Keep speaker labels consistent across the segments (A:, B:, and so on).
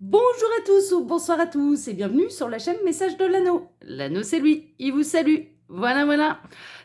A: Bonjour à tous ou bonsoir à tous et bienvenue sur la chaîne Message de l'Anneau. L'Anneau c'est lui, il vous salue. Voilà.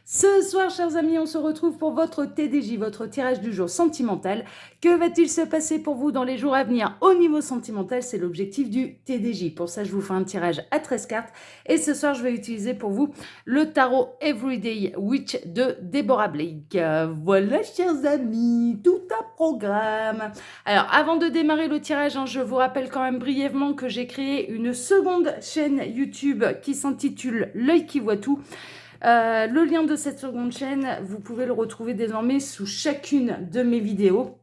A: Ce soir, chers amis, on se retrouve pour votre TDJ, votre tirage du jour sentimental. Que va-t-il se passer pour vous dans les jours à venir au niveau sentimental? C'est l'objectif du TDJ. Pour ça, je vous fais un tirage à 13 cartes. Et ce soir, je vais utiliser pour vous le tarot Everyday Witch de Deborah Blake. Voilà, chers amis, tout un programme. Alors, avant de démarrer le tirage, je vous rappelle quand même brièvement que j'ai créé une seconde chaîne YouTube qui s'intitule L'œil qui voit tout. Le lien de cette seconde chaîne, vous pouvez le retrouver désormais sous chacune de mes vidéos.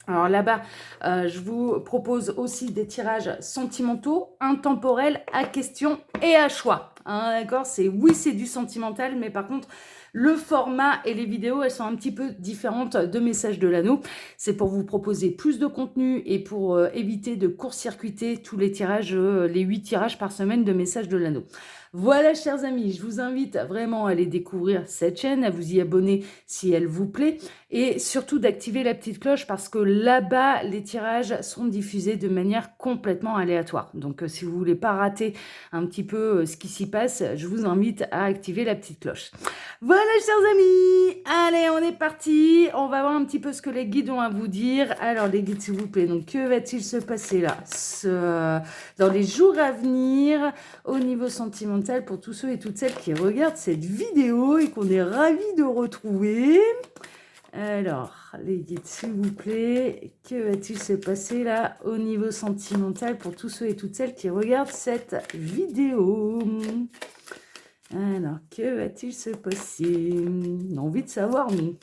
A: Alors là-bas, je vous propose aussi des tirages sentimentaux, intemporels, à question et à choix. D'accord, c'est du sentimental, mais par contre, le format et les vidéos, elles sont un petit peu différentes de Message de l'Anneau. C'est pour vous proposer plus de contenu et pour éviter de court-circuiter tous les tirages, les 8 tirages par semaine de Message de l'Anneau. Voilà, chers amis, je vous invite vraiment à aller découvrir cette chaîne, à vous y abonner si elle vous plaît et surtout d'activer la petite cloche parce que là-bas, les tirages sont diffusés de manière complètement aléatoire. Donc, si vous voulez pas rater un petit peu ce qui s'y passe, je vous invite à activer la petite cloche. Voilà, chers amis, allez, on est parti. On va voir un petit peu ce que les guides ont à vous dire. Alors, les guides, s'il vous plaît, donc que va-t-il se passer là dans les jours à venir au niveau sentimental pour tous ceux et toutes celles qui regardent cette vidéo et qu'on est ravis de retrouver. Alors, les guides, s'il vous plaît, que va-t-il se passer là au niveau sentimental pour tous ceux et toutes celles qui regardent cette vidéo? Alors, que va-t-il se passer? On a envie de savoir, nous.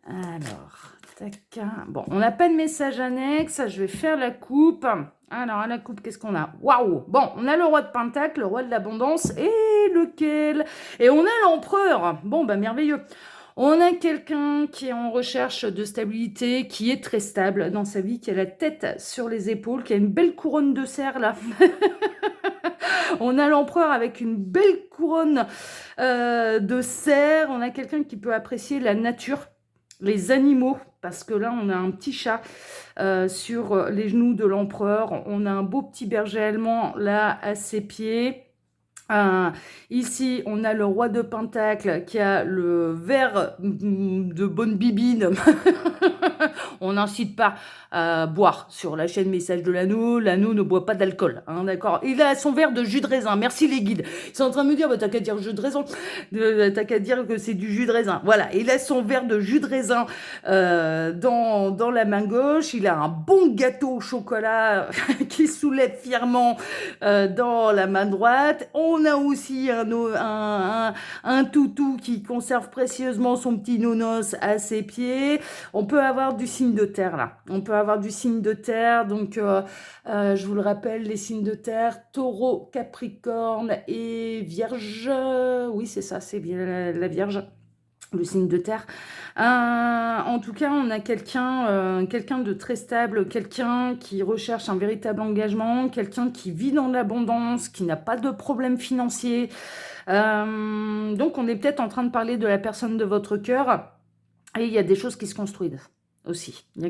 A: Alors, tac. Bon, on n'a pas de message annexe. Je vais faire la coupe. Alors, à la coupe, qu'est-ce qu'on a? Waouh! Bon, on a le roi de Pentacle, le roi de l'abondance. Et lequel? Et on a l'empereur. Bon, bah, merveilleux. On a quelqu'un qui est en recherche de stabilité, qui est très stable dans sa vie, qui a la tête sur les épaules, qui a une belle couronne de cerf, là. On a l'empereur avec une belle couronne de cerf. On a quelqu'un qui peut apprécier la nature, les animaux, parce que là, on a un petit chat sur les genoux de l'empereur. On a un beau petit berger allemand là à ses pieds. Ici, on a le roi de Pentacle qui a le verre de bonne bibine. On n'incite pas à boire sur la chaîne Message de l'Anneau. L'Anneau ne boit pas d'alcool, d'accord. Il a son verre de jus de raisin. Merci les guides. Ils sont en train de me dire, bah, t'as qu'à dire jus de raisin. T'as qu'à dire que c'est du jus de raisin. Voilà, il a son verre de jus de raisin dans la main gauche. Il a un bon gâteau au chocolat qui soulève fièrement dans la main droite. On a aussi un toutou qui conserve précieusement son petit nonos à ses pieds. On peut avoir du signe de terre là. On peut avoir du signe de terre. Donc, je vous le rappelle, les signes de terre, taureau, capricorne et vierge. Oui, c'est ça, c'est bien la vierge. Le signe de terre. En tout cas, on a quelqu'un de très stable, quelqu'un qui recherche un véritable engagement, quelqu'un qui vit dans l'abondance, qui n'a pas de problème financier. Donc, on est peut-être en train de parler de la personne de votre cœur. Et il y a des choses qui se construisent aussi. Il y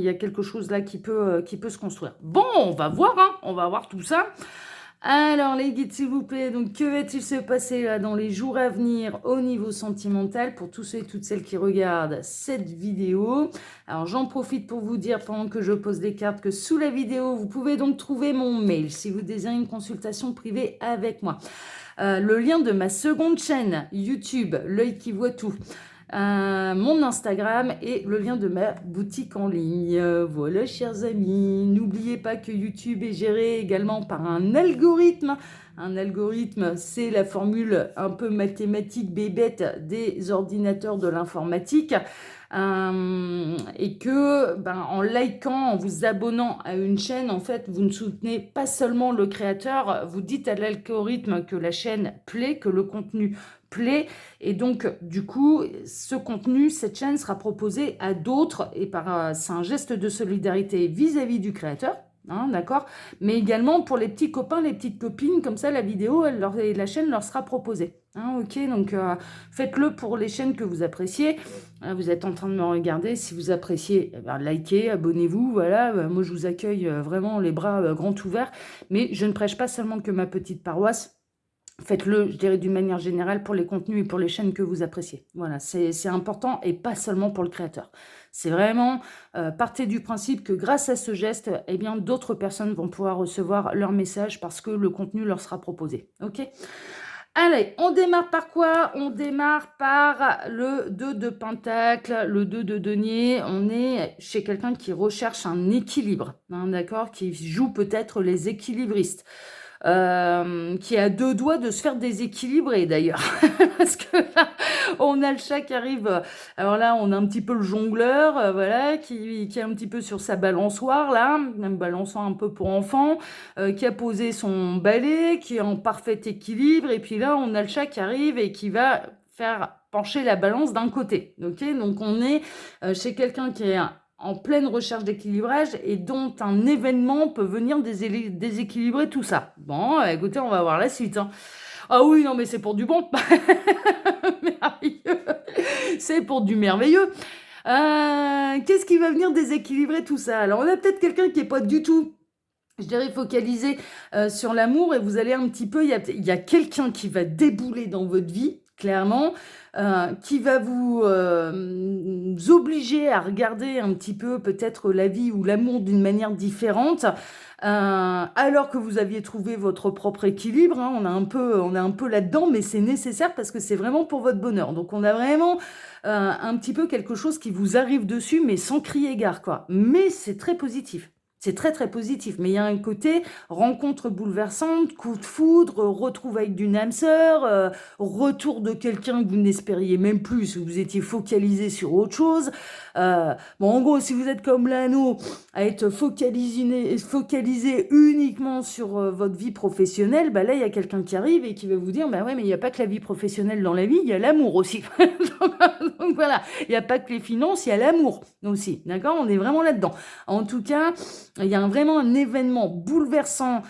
A: a quelque chose là qui peut se construire. Bon, on va voir tout ça. Alors les guides, s'il vous plaît, donc que va-t-il se passer là dans les jours à venir au niveau sentimental pour tous ceux et toutes celles qui regardent cette vidéo? Alors j'en profite pour vous dire pendant que je pose les cartes que sous la vidéo, vous pouvez donc trouver mon mail si vous désirez une consultation privée avec moi. Le lien de ma seconde chaîne YouTube, L'œil qui voit tout. Mon Instagram et le lien de ma boutique en ligne. Voilà, chers amis. N'oubliez pas que YouTube est géré également par un algorithme. Un algorithme, c'est la formule un peu mathématique bébête des ordinateurs de l'informatique. Et que en likant, en vous abonnant à une chaîne, en fait, vous ne soutenez pas seulement le créateur, vous dites à l'algorithme que la chaîne plaît, que le contenu plaît, et donc du coup ce contenu, cette chaîne sera proposée à d'autres, et c'est un geste de solidarité vis-à-vis du créateur, hein, d'accord? Mais également pour les petits copains, les petites copines, comme ça la vidéo et la chaîne leur sera proposée. Hein, ok, donc faites-le pour les chaînes que vous appréciez. Vous êtes en train de me regarder, si vous appréciez, eh ben, likez, abonnez-vous, voilà. Moi je vous accueille vraiment les bras grands ouverts, mais je ne prêche pas seulement que ma petite paroisse. Faites-le, je dirais, d'une manière générale pour les contenus et pour les chaînes que vous appréciez. Voilà, c'est important et pas seulement pour le créateur. C'est vraiment, partez du principe que grâce à ce geste, eh bien, d'autres personnes vont pouvoir recevoir leur message parce que le contenu leur sera proposé. Ok? Allez, on démarre par quoi? On démarre par le 2 de Pentacle, le 2 de Denier. On est chez quelqu'un qui recherche un équilibre, hein, d'accord? Qui joue peut-être les équilibristes. Qui a deux doigts de se faire déséquilibrer d'ailleurs. Parce que là, on a le chat qui arrive. Alors là, on a un petit peu le jongleur, voilà, qui est un petit peu sur sa balançoire, là, même balançant un peu pour enfant, qui a posé son balai, qui est en parfait équilibre. Et puis là, on a le chat qui arrive et qui va faire pencher la balance d'un côté. Ok, donc on est chez quelqu'un qui est en pleine recherche d'équilibrage et dont un événement peut venir déséquilibrer tout ça. Bon, écoutez, on va voir la suite. Hein. Ah oui, non, mais c'est pour du bon. Merveilleux. C'est pour du merveilleux. Qu'est-ce qui va venir déséquilibrer tout ça? Alors, on a peut-être quelqu'un qui n'est pas du tout, je dirais, focalisé sur l'amour et vous allez un petit peu, il y a quelqu'un qui va débouler dans votre vie, clairement, qui va vous obliger à regarder un petit peu peut-être la vie ou l'amour d'une manière différente, alors que vous aviez trouvé votre propre équilibre. Hein, on est un peu là-dedans, mais c'est nécessaire parce que c'est vraiment pour votre bonheur. Donc on a vraiment un petit peu quelque chose qui vous arrive dessus, mais sans crier gare, quoi. Mais c'est très positif. C'est très très positif, mais il y a un côté rencontre bouleversante, coup de foudre, retrouvailles d'une âme sœur, retour de quelqu'un que vous n'espériez même plus, vous étiez focalisé sur autre chose. Bon, en gros, si vous êtes comme l'anneau, à être focalisé uniquement sur votre vie professionnelle, bah là, il y a quelqu'un qui arrive et qui va vous dire, bah ouais, mais il n'y a pas que la vie professionnelle dans la vie, il y a l'amour aussi. Donc voilà, il n'y a pas que les finances, il y a l'amour aussi, d'accord? On est vraiment là-dedans. En tout cas, il y a vraiment un événement bouleversant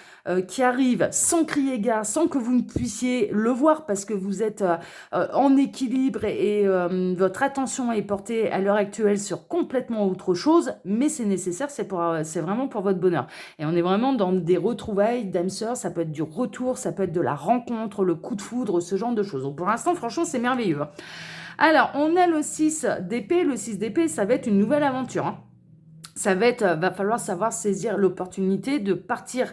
A: qui arrive sans crier gare, sans que vous ne puissiez le voir parce que vous êtes en équilibre et votre attention est portée à l'heure actuelle sur complètement autre chose, mais c'est nécessaire, c'est vraiment pour votre bonheur. Et on est vraiment dans des retrouvailles d'âme sœur, ça peut être du retour, ça peut être de la rencontre, le coup de foudre, ce genre de choses. Donc pour l'instant, franchement, c'est merveilleux. Hein. Alors, on a le 6 d'épée. Le 6 d'épée, ça va être une nouvelle aventure. Hein. Ça va être, va falloir savoir saisir l'opportunité de partir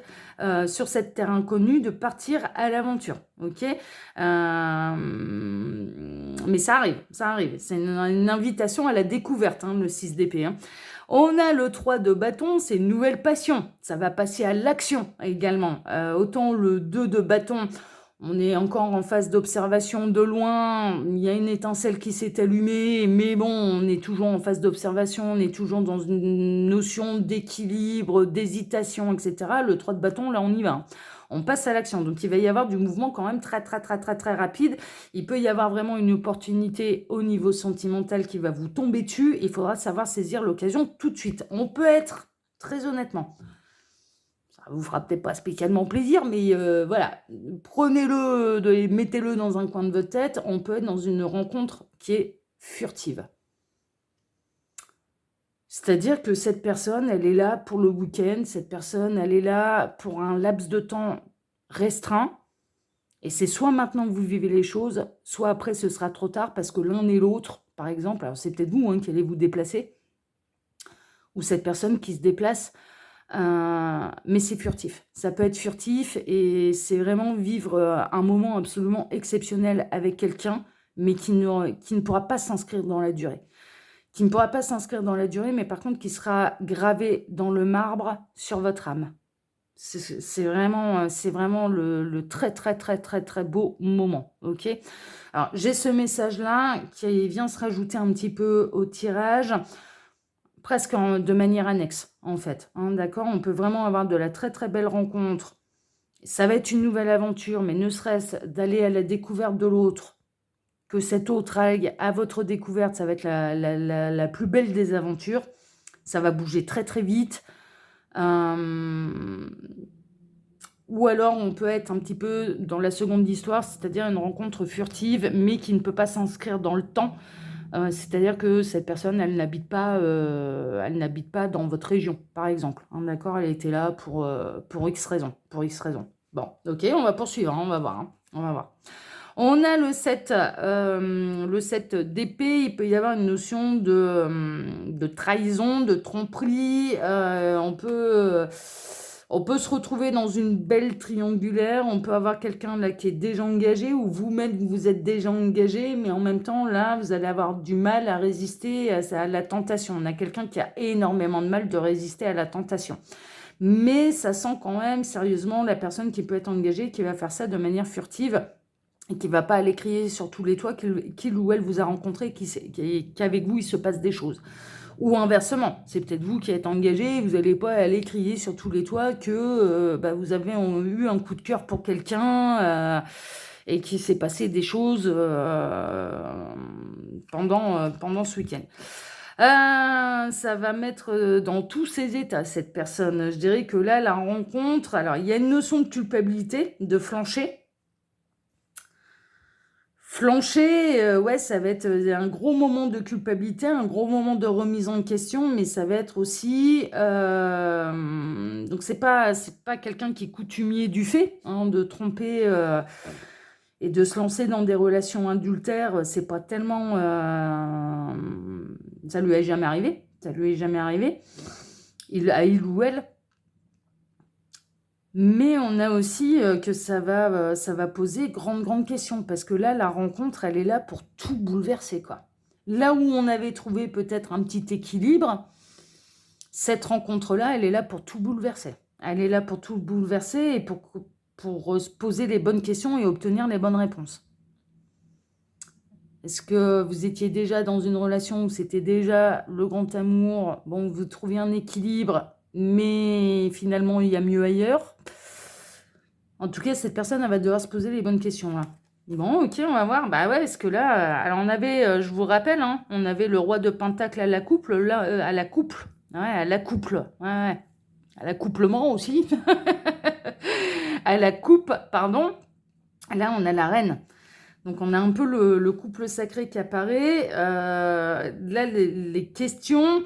A: sur cette terre inconnue, de partir à l'aventure, ok? Mais ça arrive. C'est une invitation à la découverte, hein, le 6 d'épée. Hein. On a le 3 de bâton, c'est une nouvelle passion. Ça va passer à l'action également. Autant le 2 de bâton, on est encore en phase d'observation de loin, il y a une étincelle qui s'est allumée, mais bon, on est toujours en phase d'observation, on est toujours dans une notion d'équilibre, d'hésitation, etc. Le 3 de bâton, là, on y va. On passe à l'action. Donc, il va y avoir du mouvement quand même très rapide. Il peut y avoir vraiment une opportunité au niveau sentimental qui va vous tomber dessus. Il faudra savoir saisir l'occasion tout de suite. On peut être, très honnêtement, ça vous fera peut-être pas spécialement plaisir, mais voilà, prenez-le, mettez-le dans un coin de votre tête. On peut être dans une rencontre qui est furtive. C'est-à-dire que cette personne, elle est là pour le week-end, cette personne, elle est là pour un laps de temps restreint. Et c'est soit maintenant que vous vivez les choses, soit après ce sera trop tard parce que l'un et l'autre, par exemple, alors c'est peut-être vous qui allez vous déplacer, ou cette personne qui se déplace, mais c'est furtif. Ça peut être furtif et c'est vraiment vivre un moment absolument exceptionnel avec quelqu'un, mais qui ne pourra pas s'inscrire dans la durée. Qui ne pourra pas s'inscrire dans la durée, mais par contre qui sera gravé dans le marbre sur votre âme. C'est vraiment le très beau moment, ok? Alors, j'ai ce message-là qui vient se rajouter un petit peu au tirage, presque de manière annexe, en fait. Hein, d'accord? On peut vraiment avoir de la très belle rencontre. Ça va être une nouvelle aventure, mais ne serait-ce d'aller à la découverte de l'autre, que cet autre aille à votre découverte, ça va être la plus belle des aventures. Ça va bouger très vite. Ou alors, on peut être un petit peu dans la seconde histoire, c'est-à-dire une rencontre furtive, mais qui ne peut pas s'inscrire dans le temps. C'est-à-dire que cette personne, elle n'habite pas dans votre région, par exemple. Hein, d'accord? Elle était là pour X raisons. Pour X raisons. Bon, ok, on va poursuivre, hein, on va voir. Hein, on va voir. On a le 7 d'épée. Il peut y avoir une notion de trahison, de tromperie. On peut se retrouver dans une belle triangulaire. On peut avoir quelqu'un là qui est déjà engagé ou vous-même vous êtes déjà engagé, mais en même temps là vous allez avoir du mal à résister à la tentation. On a quelqu'un qui a énormément de mal de résister à la tentation. Mais ça sent quand même sérieusement la personne qui peut être engagée, qui va faire ça de manière furtive et qui va pas aller crier sur tous les toits qu'il ou elle vous a rencontré, qu'avec vous il se passe des choses. Ou inversement, c'est peut-être vous qui êtes engagé, vous n'allez pas aller crier sur tous les toits que vous avez eu un coup de cœur pour quelqu'un et qu'il s'est passé des choses pendant ce week-end. Ça va mettre dans tous ses états, cette personne. Je dirais que là, la rencontre, alors il y a une notion de culpabilité, de flancher. Flancher, ouais, ça va être un gros moment de culpabilité, un gros moment de remise en question, mais ça va être aussi... donc c'est pas quelqu'un qui est coutumier du fait, hein, de tromper et de se lancer dans des relations adultères, c'est pas tellement... ça lui est jamais arrivé, ça lui est jamais arrivé, il ou elle. Mais on a aussi que ça va poser grande question, parce que là, la rencontre, elle est là pour tout bouleverser, quoi. Là où on avait trouvé peut-être un petit équilibre, cette rencontre-là, elle est là pour tout bouleverser. Elle est là pour tout bouleverser et pour se poser les bonnes questions et obtenir les bonnes réponses. Est-ce que vous étiez déjà dans une relation où c'était déjà le grand amour, bon, vous trouviez un équilibre, mais finalement, il y a mieux ailleurs? En tout cas, cette personne, elle va devoir se poser les bonnes questions, là. Bon, ok, on va voir. Bah ouais, parce que là, alors on avait, je vous rappelle, hein, on avait le roi de Pentacle à la couple, là, à la couple. Ouais, à la couple. Ouais. À l'accouplement aussi. À la coupe, pardon. Là, on a la reine. Donc, on a un peu le couple sacré qui apparaît. Là, les questions...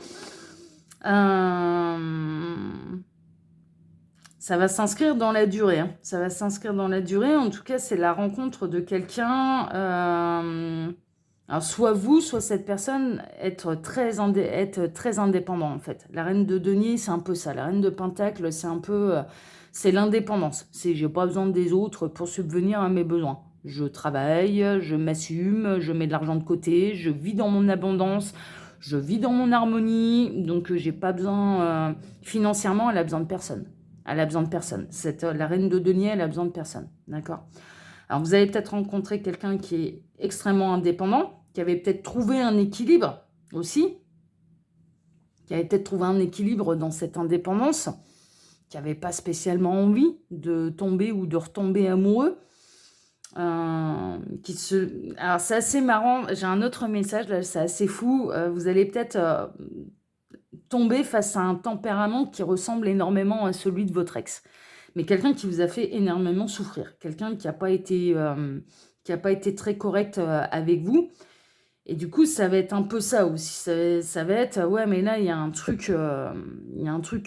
A: ça va s'inscrire dans la durée. Hein. Ça va s'inscrire dans la durée. En tout cas, c'est la rencontre de quelqu'un... alors, soit vous, soit cette personne, être très indépendant, en fait. La reine de denier, c'est un peu ça. La reine de Pentacle, c'est un peu... c'est l'indépendance. C'est j'ai pas besoin des autres pour subvenir à mes besoins. Je travaille, je m'assume, je mets de l'argent de côté, je vis dans mon abondance, je vis dans mon harmonie. Donc, j'ai pas besoin... financièrement, elle a besoin de personne. Elle a besoin de personne. La reine de denier, elle a besoin de personne. D'accord ? Alors, vous avez peut-être rencontré quelqu'un qui est extrêmement indépendant, qui avait peut-être trouvé un équilibre aussi, qui avait peut-être trouvé un équilibre dans cette indépendance, qui n'avait pas spécialement envie de tomber ou de retomber amoureux. Alors, c'est assez marrant. J'ai un autre message, là, c'est assez fou. Vous allez peut-être... tomber face à un tempérament qui ressemble énormément à celui de votre ex. Mais quelqu'un qui vous a fait énormément souffrir. Quelqu'un qui n'a pas été très correct avec vous. Et du coup, ça va être un peu ça aussi. Ça va être, ouais, mais là, il y a un truc,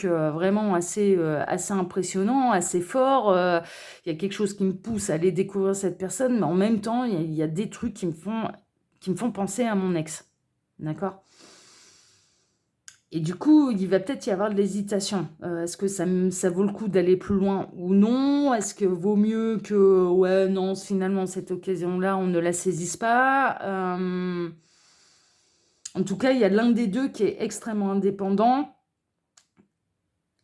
A: vraiment assez impressionnant, assez fort. Il y a quelque chose qui me pousse à aller découvrir cette personne. Mais en même temps, il y a des trucs qui me font penser à mon ex. D'accord ? Et du coup, il va peut-être y avoir de l'hésitation. Est-ce que ça vaut le coup d'aller plus loin ou non? Est-ce que vaut mieux que, ouais, non, finalement, cette occasion-là, on ne la saisisse pas? En tout cas, il y a l'un des deux qui est extrêmement indépendant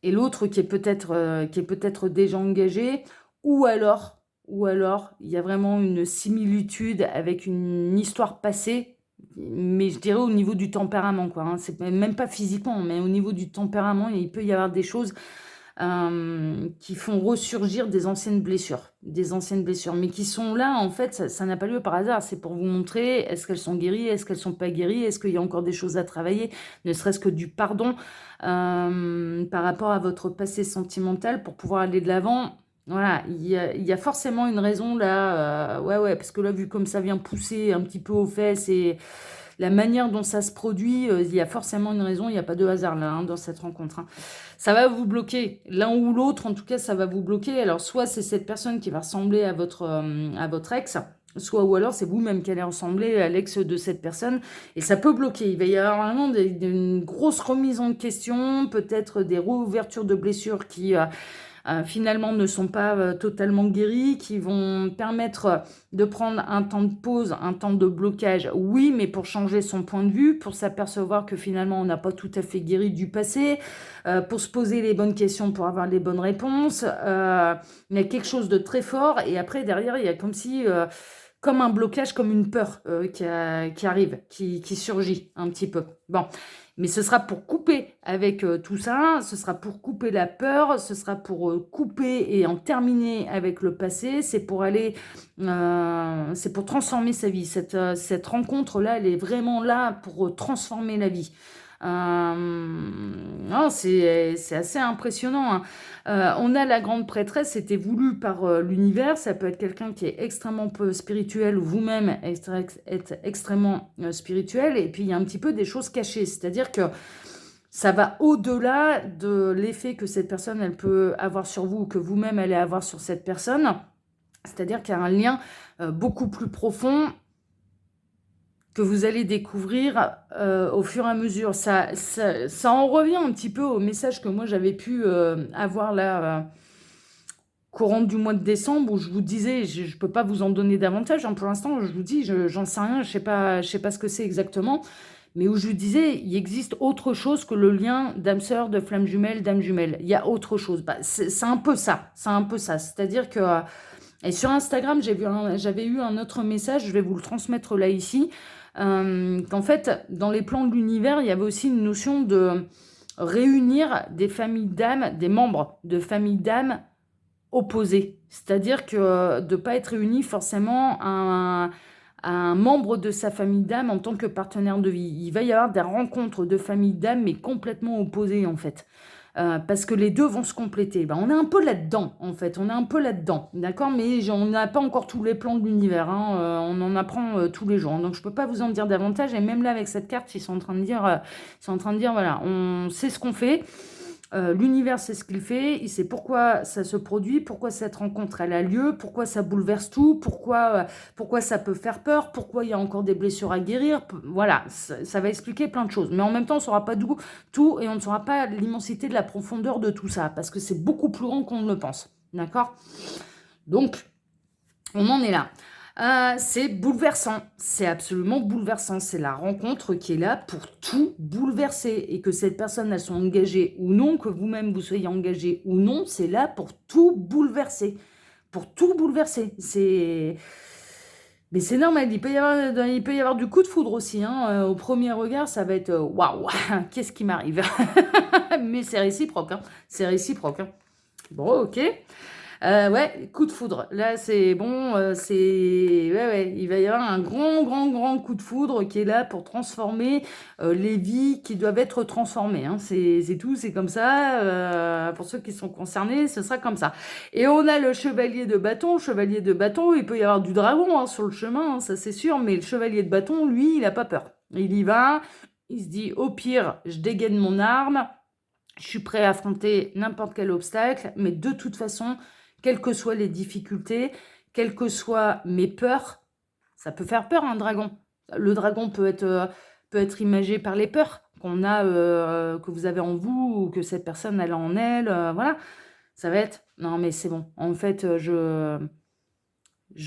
A: et l'autre qui est peut-être déjà engagé. Ou alors, il y a vraiment une similitude avec une histoire passée, mais je dirais au niveau du tempérament, quoi. Hein. C'est même pas physiquement, mais au niveau du tempérament, il peut y avoir des choses qui font ressurgir des anciennes blessures, mais qui sont là, en fait, ça n'a pas lieu par hasard, c'est pour vous montrer, est-ce qu'elles sont guéries, est-ce qu'elles sont pas guéries, est-ce qu'il y a encore des choses à travailler, ne serait-ce que du pardon par rapport à votre passé sentimental pour pouvoir aller de l'avant. Voilà, il y a forcément une raison là, ouais, parce que là, vu comme ça vient pousser un petit peu aux fesses et la manière dont ça se produit, il y a forcément une raison, il n'y a pas de hasard là, dans cette rencontre. Ça va vous bloquer, l'un ou l'autre, en tout cas, ça va vous bloquer. Alors, soit c'est cette personne qui va ressembler à votre ex, soit ou alors c'est vous-même qui allez ressembler à l'ex de cette personne, et ça peut bloquer. Il va y avoir vraiment une grosse remise en question, peut-être des réouvertures de blessures qui finalement ne sont pas totalement guéris, qui vont permettre de prendre un temps de pause, un temps de blocage, oui, mais pour changer son point de vue, pour s'apercevoir que finalement on n'a pas tout à fait guéri du passé, pour se poser les bonnes questions, pour avoir les bonnes réponses. Il y a quelque chose de très fort, et après derrière il y a comme si... comme un blocage, comme une peur qui arrive, qui surgit un petit peu. Bon, mais ce sera pour couper avec tout ça, ce sera pour couper la peur, ce sera pour couper et en terminer avec le passé, c'est pour aller, c'est pour transformer sa vie. Cette rencontre-là, elle est vraiment là pour transformer la vie. Non, c'est assez impressionnant, hein. On a la grande prêtresse, c'était voulu par l'univers, ça peut être quelqu'un qui est extrêmement peu spirituel, ou vous-même être extrêmement spirituel, et puis il y a un petit peu des choses cachées, c'est-à-dire que ça va au-delà de l'effet que cette personne, elle peut avoir sur vous, ou que vous-même allez avoir sur cette personne, c'est-à-dire qu'il y a un lien beaucoup plus profond, que vous allez découvrir au fur et à mesure. Ça en revient un petit peu au message que moi j'avais pu avoir là, courant du mois de décembre, où je vous disais, je ne peux pas vous en donner davantage, hein, pour l'instant, je vous dis, j'en sais rien, je sais pas ce que c'est exactement, mais où je vous disais, il existe autre chose que le lien d'âme sœur, de flamme jumelle, d'âme jumelle. Il y a autre chose. Bah, c'est un peu ça, c'est-à-dire que... et sur Instagram, j'avais eu un autre message, je vais vous le transmettre là ici, qu'en fait, dans les plans de l'univers, il y avait aussi une notion de réunir des familles d'âmes, des membres de familles d'âmes opposées. C'est-à-dire que de ne pas être réuni forcément à un membre de sa famille d'âmes en tant que partenaire de vie. Il va y avoir des rencontres de familles d'âmes, mais complètement opposées en fait. Parce que les deux vont se compléter. Ben, on est un peu là-dedans, en fait. On est un peu là-dedans, d'accord? Mais on n'a pas encore tous les plans de l'univers, hein. On en apprend tous les jours. Donc, je ne peux pas vous en dire davantage. Et même là, avec cette carte, ils sont en train de dire, voilà, on sait ce qu'on fait. L'univers sait ce qu'il fait, il sait pourquoi ça se produit, pourquoi cette rencontre elle a lieu, pourquoi ça bouleverse tout, pourquoi ça peut faire peur, pourquoi il y a encore des blessures à guérir. Voilà, ça va expliquer plein de choses. Mais en même temps, on ne saura pas tout et on ne saura pas l'immensité de la profondeur de tout ça, parce que c'est beaucoup plus grand qu'on ne le pense. D'accord? Donc, on en est là. C'est bouleversant, c'est absolument bouleversant. C'est la rencontre qui est là pour tout bouleverser. Et que cette personne, elle soit engagée ou non, que vous-même vous soyez engagé ou non, c'est là pour tout bouleverser. Pour tout bouleverser. Mais c'est normal, il peut y avoir du coup de foudre aussi, hein. Au premier regard, ça va être waouh, qu'est-ce qui m'arrive? Mais c'est réciproque, hein. C'est réciproque, hein. Bon, ok. Ouais, coup de foudre. Là, c'est bon, ouais, il va y avoir un grand coup de foudre qui est là pour transformer les vies qui doivent être transformées, hein. C'est tout, c'est comme ça. Pour ceux qui sont concernés, ce sera comme ça. Et on a le chevalier de bâton. Chevalier de bâton, il peut y avoir du dragon, hein, sur le chemin, hein, ça c'est sûr, mais le chevalier de bâton, lui, il n'a pas peur. Il y va, il se dit, au pire, je dégaine mon arme, je suis prêt à affronter n'importe quel obstacle, mais de toute façon... Quelles que soient les difficultés, quelles que soient mes peurs, ça peut faire peur un dragon. Le dragon peut être imagé par les peurs qu'on a, que vous avez en vous, ou que cette personne elle a en elle, voilà. Ça va être, non mais c'est bon, en fait, je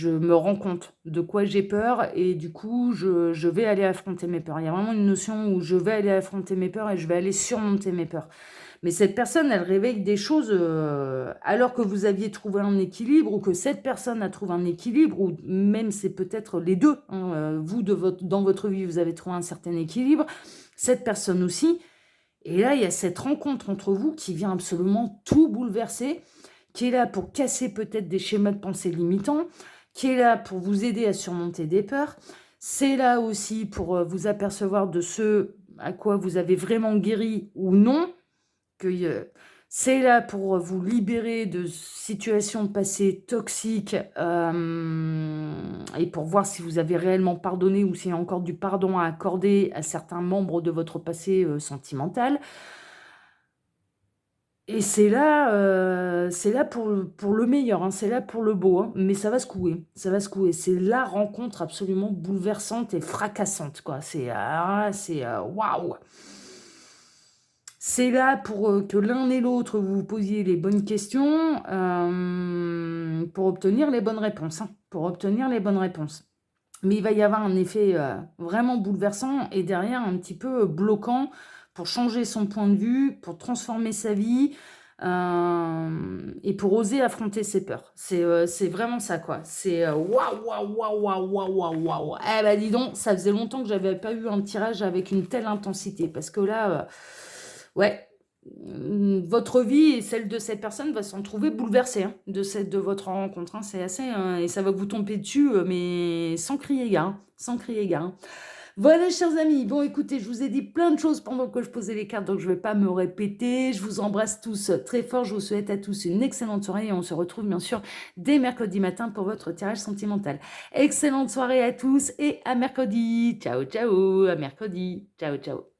A: me rends compte de quoi j'ai peur, et du coup, je vais aller affronter mes peurs. Il y a vraiment une notion où je vais aller affronter mes peurs et je vais aller surmonter mes peurs. Mais cette personne, elle réveille des choses alors que vous aviez trouvé un équilibre, ou que cette personne a trouvé un équilibre, ou même c'est peut-être les deux, hein. Vous, dans votre vie, vous avez trouvé un certain équilibre, cette personne aussi. Et là, il y a cette rencontre entre vous qui vient absolument tout bouleverser, qui est là pour casser peut-être des schémas de pensée limitants, qui est là pour vous aider à surmonter des peurs. C'est là aussi pour vous apercevoir de ce à quoi vous avez vraiment guéri ou non. C'est là pour vous libérer de situations passées toxiques et pour voir si vous avez réellement pardonné ou s'il y a encore du pardon à accorder à certains membres de votre passé sentimental. Et c'est là pour le meilleur, hein, c'est là pour le beau, hein, mais ça va secouer, ça va secouer. C'est la rencontre absolument bouleversante et fracassante, quoi. Waouh! C'est là pour que l'un et l'autre vous vous posiez les bonnes questions pour obtenir les bonnes réponses, hein, pour obtenir les bonnes réponses. Mais il va y avoir un effet vraiment bouleversant et derrière un petit peu bloquant pour changer son point de vue, pour transformer sa vie et pour oser affronter ses peurs. C'est vraiment ça, quoi. C'est waouh, waouh, waouh, waouh, waouh, waouh, waouh. Eh ben dis donc, ça faisait longtemps que j'avais pas eu un tirage avec une telle intensité parce que là, ouais, votre vie et celle de cette personne va s'en trouver bouleversée hein, de votre rencontre. Hein. C'est assez, et ça va vous tomber dessus, mais sans crier gare, hein, sans crier gare. Hein. Voilà, chers amis. Bon, écoutez, je vous ai dit plein de choses pendant que je posais les cartes, donc je ne vais pas me répéter. Je vous embrasse tous très fort. Je vous souhaite à tous une excellente soirée et on se retrouve bien sûr dès mercredi matin pour votre tirage sentimental. Excellente soirée à tous et à mercredi. Ciao, ciao. À mercredi. Ciao, ciao.